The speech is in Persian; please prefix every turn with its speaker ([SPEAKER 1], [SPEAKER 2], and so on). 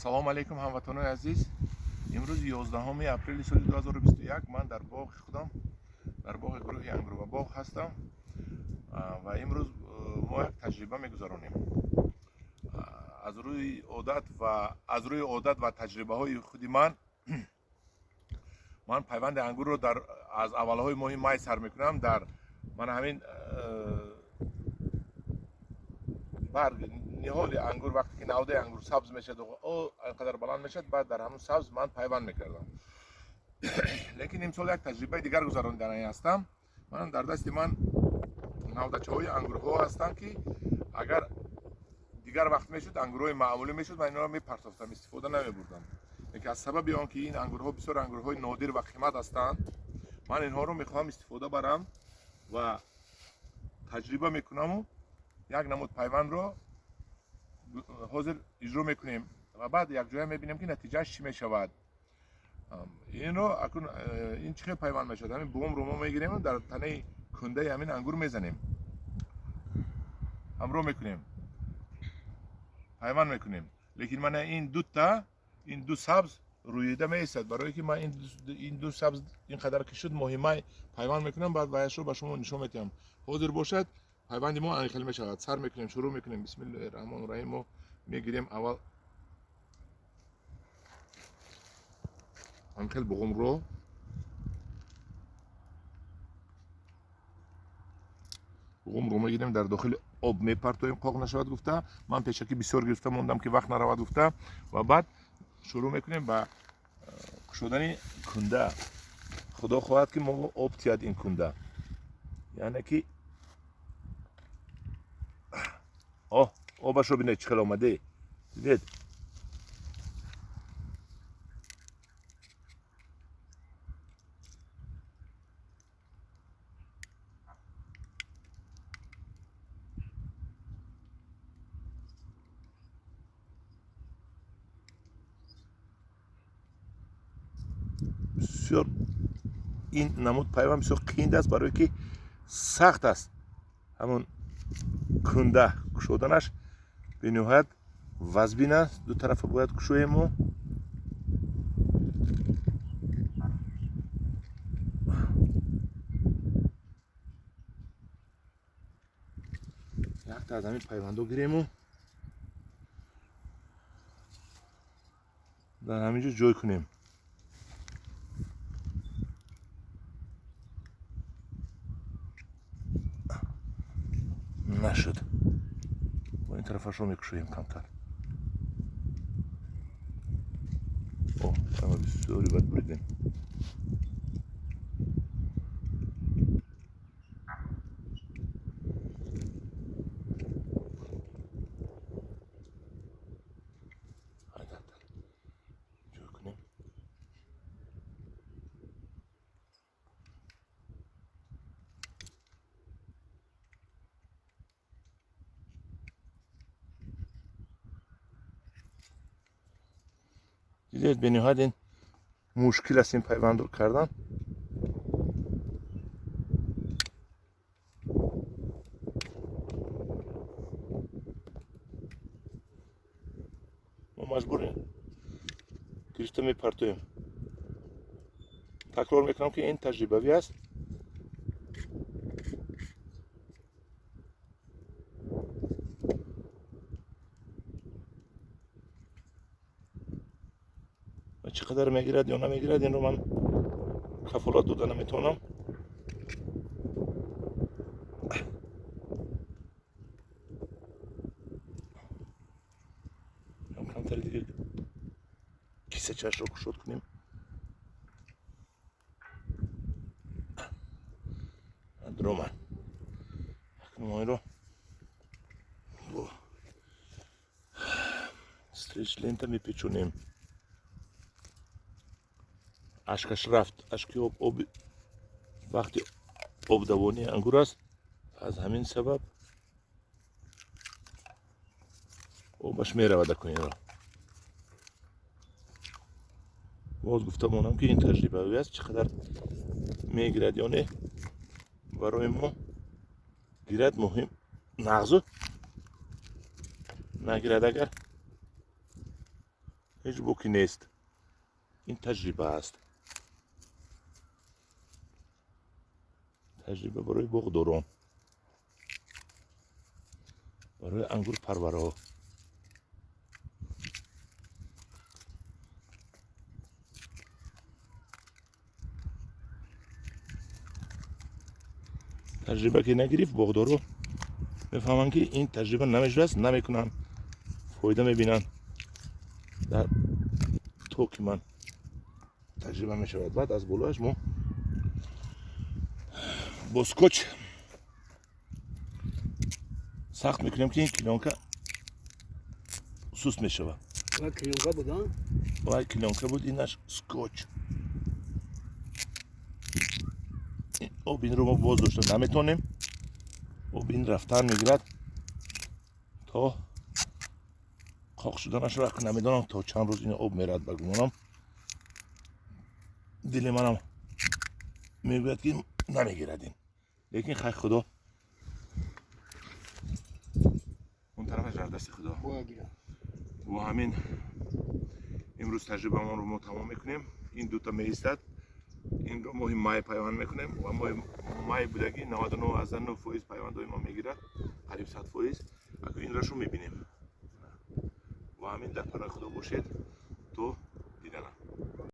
[SPEAKER 1] سلام علیکم هموطنان عزیز. امروز 11 اپریل سال 2021 من در باغ خودم در باغ گروه انگور و باغ هستم و امروز ما یک تجربه میگذرانیم. از روی عادت و تجربه های خودی من پیوند انگور رو از اول های ماه مای سر میکنم. من همین برگ نهال انگور وقتی که نوده انگور سبز میشد و اینقدر بلند میشد، بعد در همون سبز من پیوند میکردم. لیکن امسال یک تجربه دیگر گذراندن هستم. من در دست من نودچه های انگورها هستند که اگر دیگر وقت میشد انگورهای معمولی میشد من اینا رو میپرتافتم، استفاده نمیبردم. لیکن از سبب آنکه این انگورها بسیار انگورهای نادر و قیمت هستند، من اینها رو میخوام استفاده برم و تجربه میکنم و یک نمود پیوند رو حاضر اجرا میکنیم و بعد یک جای میبینیم که نتیجه چی میشود. این رو اکنون این چه پیوند میشد، همین بوم رو ما میگیریم و در تنه کنده همین انگور میزنیم، همراه میکنیم، پیوند میکنیم. لیکن من این دو سبز رویده میستد، برای که من این دو سبز اینقدر که شد مهمه پیوند میکنم، بعد وایش رو به شما نشون میدم. حاضر باشد پیوند ما انقل میشود. سر میکنیم، شروع میکنیم. بسم الله الرحمن الرحیم و میگیریم. اول انقل بوم رو میگیریم، در داخل آب میپرتویم قاق نشود گفته. من پیشکی بسیار گرفته موندم که وقت نرود گفته و بعد شروع میکنیم به شدن کنده. خدا خواهد که ما آب تیاد این کنده، یعنی که آبش رو بینید چقدر آمده. دیدید بسیار این نمود پیوند بسیار قیند است، برای که سخت است همون کنده کشودنش. به نهایت وزبین است، دو طرف باید کشویم و یک تا از همین پیوندو گیریم و در همینجا جای کنیم. نشد، با این طرفش رو میکشویم کمتر. اما بسیاری باید بریدیم. جای کنیم. دیدید به نهایت این مشکل است این پیوند رو کردن. ما مجبوریم گرفته میپرتویم. تکرار میکنم که این تجربوی است. و چقدر میگیرد یا نمیگیرد این رو من کفالت داده نمیتونم. کمتر دیگه کیسه چش رو کشود کنیم. درومن اکنون ما این رو با استریچ لینت میپیچونیم. اشکش رفت، اشکی آب وقتی آب دوانی انگور است، از همین سبب آبش میرود. کنین را باز گفته مانم که این تجربه است چقدر میگیرد یا نه برای ما گیرد مهم نغزو نگیرد. اگر هیچ بوکی نیست. این تجربه است. تجربه برای بغداران، برای انگور پرورا. تجربه که نگرفت بغدارو میفهمن که این تجربه نمیشه، نمیکنن، فایده میبینن. در توک من تجربه میشود. بعد از بلوش ما با سکوچ سخت میکنیم که این کلونکه سوس میشود.
[SPEAKER 2] و کلونکه بود ها؟
[SPEAKER 1] و کلونکه بود، اینش سکوچ. او بین رو ما باز داشته نمیتونیم. او بین رفتن میگیرد تا قاق شدنش را نمیدانم تا چند روز این آب میرد. بگمانم دل منم میگوید که نمیگیردیم، لیکن خیر خدا اون طرفش در دست خدا. و همین امروز تجربه ما رو ما تمام میکنیم. این دوتا میستد، این رو ما مای پیوند میکنیم و مای بودگی 99% پیوندهای ما میگیرد، قریب 100%. اگر این رشو میبینیم و همین در پناه خدا باشید تو